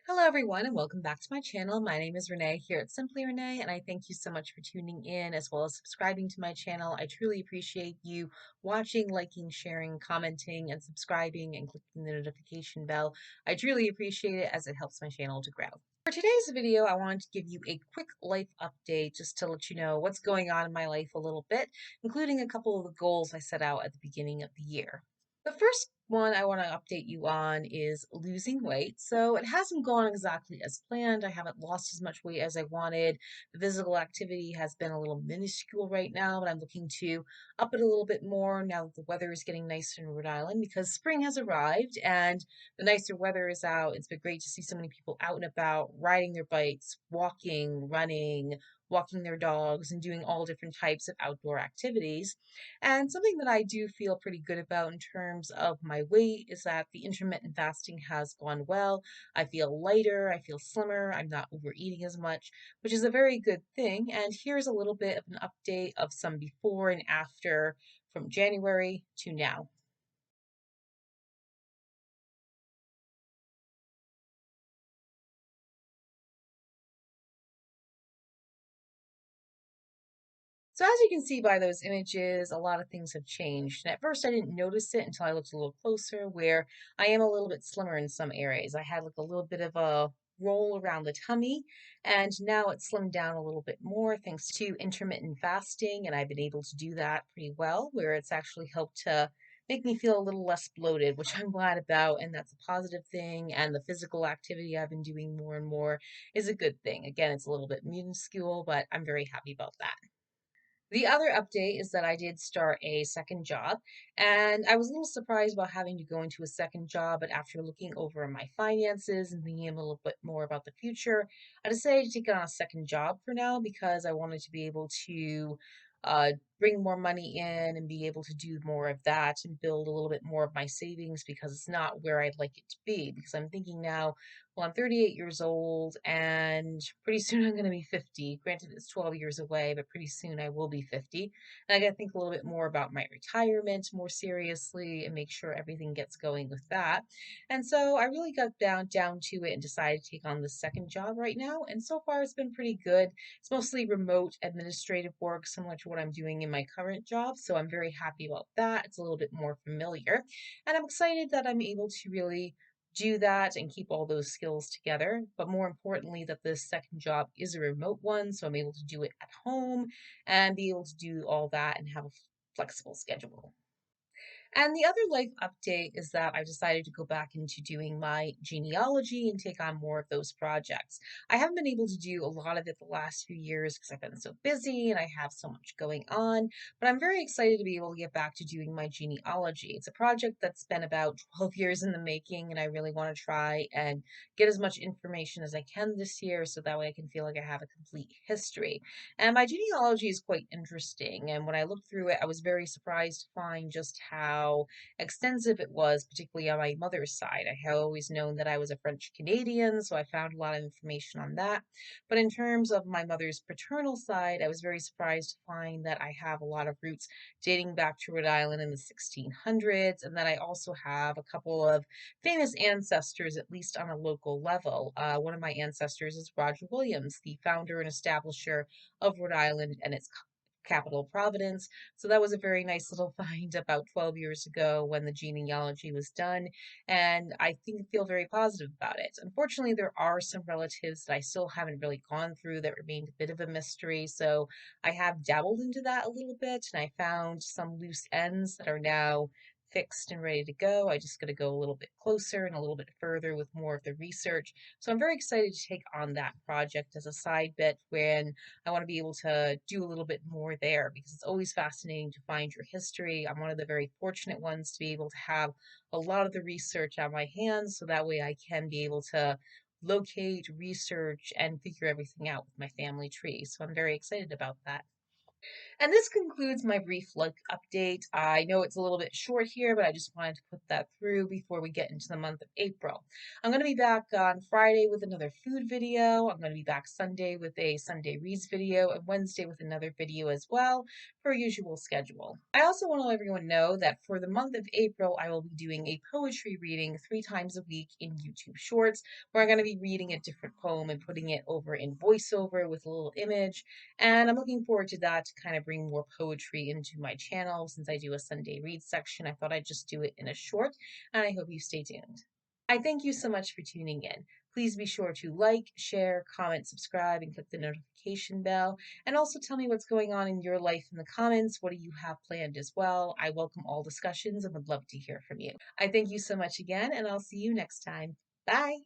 Hello everyone and welcome back to my channel. My name is Renee here at Simply Renee and I thank you so much for tuning in as well as subscribing to my channel. I truly appreciate you watching, liking, sharing, commenting, and subscribing and clicking the notification bell. I truly appreciate it as it helps my channel to grow. For today's video, I wanted to give you a quick life update just to let you know what's going on in my life a little bit, including a couple of the goals I set out at the beginning of the year. The first one I want to update you on is losing weight. So it hasn't gone exactly as planned. I haven't lost as much weight as I wanted. The physical activity has been a little minuscule right now, but I'm looking to up it a little bit more now that the weather is getting nicer in Rhode Island because spring has arrived and the nicer weather is out. It's been great to see so many people out and about, riding their bikes, walking, running, walking their dogs, and doing all different types of outdoor activities. And something that I do feel pretty good about in terms of my weight is that the intermittent fasting has gone well. I feel lighter, I feel slimmer, I'm not overeating as much, which is a very good thing. And here's a little bit of an update of some before and after from January to now. So as you can see by those images, a lot of things have changed. And at first I didn't notice it until I looked a little closer, where I am a little bit slimmer in some areas. I had like a little bit of a roll around the tummy, and now it's slimmed down a little bit more thanks to intermittent fasting, and I've been able to do that pretty well, where it's actually helped to make me feel a little less bloated, which I'm glad about, and that's a positive thing. And the physical activity I've been doing more and more is a good thing. Again, it's a little bit minuscule, but I'm very happy about that. The other update is that I did start a second job, and I was a little surprised about having to go into a second job, but after looking over my finances and thinking a little bit more about the future, I decided to take on a second job for now because I wanted to be able to bring more money in and be able to do more of that and build a little bit more of my savings because it's not where I'd like it to be. Because I'm thinking now, well, I'm 38 years old and pretty soon I'm going to be 50. Granted, it's 12 years away, but pretty soon I will be 50. And I got to think a little bit more about my retirement more seriously and make sure everything gets going with that. And so I really got down to it and decided to take on the second job right now. And so far it's been pretty good. It's mostly remote administrative work, similar to what I'm doing in my current job. So I'm very happy about that. It's a little bit more familiar. And I'm excited that I'm able to really do that and keep all those skills together. But more importantly, that this second job is a remote one. So I'm able to do it at home and be able to do all that and have a flexible schedule. And the other life update is that I decided to go back into doing my genealogy and take on more of those projects. I haven't been able to do a lot of it the last few years because I've been so busy and I have so much going on, but I'm very excited to be able to get back to doing my genealogy. It's a project that's been about 12 years in the making, and I really want to try and get as much information as I can this year so that way I can feel like I have a complete history. And my genealogy is quite interesting. And when I looked through it, I was very surprised to find just how extensive it was, particularly on my mother's side. I had always known that I was a French Canadian, so I found a lot of information on that. But in terms of my mother's paternal side, I was very surprised to find that I have a lot of roots dating back to Rhode Island in the 1600s, and that I also have a couple of famous ancestors, at least on a local level. One of my ancestors is Roger Williams, the founder and establisher of Rhode Island and its capital, Providence. So that was a very nice little find about 12 years ago when the genealogy was done, and I feel very positive about it. Unfortunately, there are some relatives that I still haven't really gone through that remained a bit of a mystery, so I have dabbled into that a little bit, and I found some loose ends that are now fixed and ready to go. I just got to go a little bit closer and a little bit further with more of the research. So I'm very excited to take on that project as a side bit when I want to be able to do a little bit more there because it's always fascinating to find your history. I'm one of the very fortunate ones to be able to have a lot of the research on my hands so that way I can be able to locate, research, and figure everything out with my family tree. So I'm very excited about that. And this concludes my brief look update. I know it's a little bit short here, but I just wanted to put that through before we get into the month of April. I'm going to be back on Friday with another food video. I'm going to be back Sunday with a Sunday Reads video and Wednesday with another video as well, per usual schedule. I also want to let everyone know that for the month of April, I will be doing a poetry reading 3 times a week in YouTube Shorts, where I'm going to be reading a different poem and putting it over in voiceover with a little image, and I'm looking forward to that to kind of bring more poetry into my channel. Since I do a Sunday read section, I thought I'd just do it in a short, and I hope you stay tuned. I thank you so much for tuning in. Please be sure to like, share, comment, subscribe, and click the notification bell. And also tell me what's going on in your life in the comments. What do you have planned as well? I welcome all discussions and would love to hear from you. I thank you so much again, and I'll see you next time. Bye.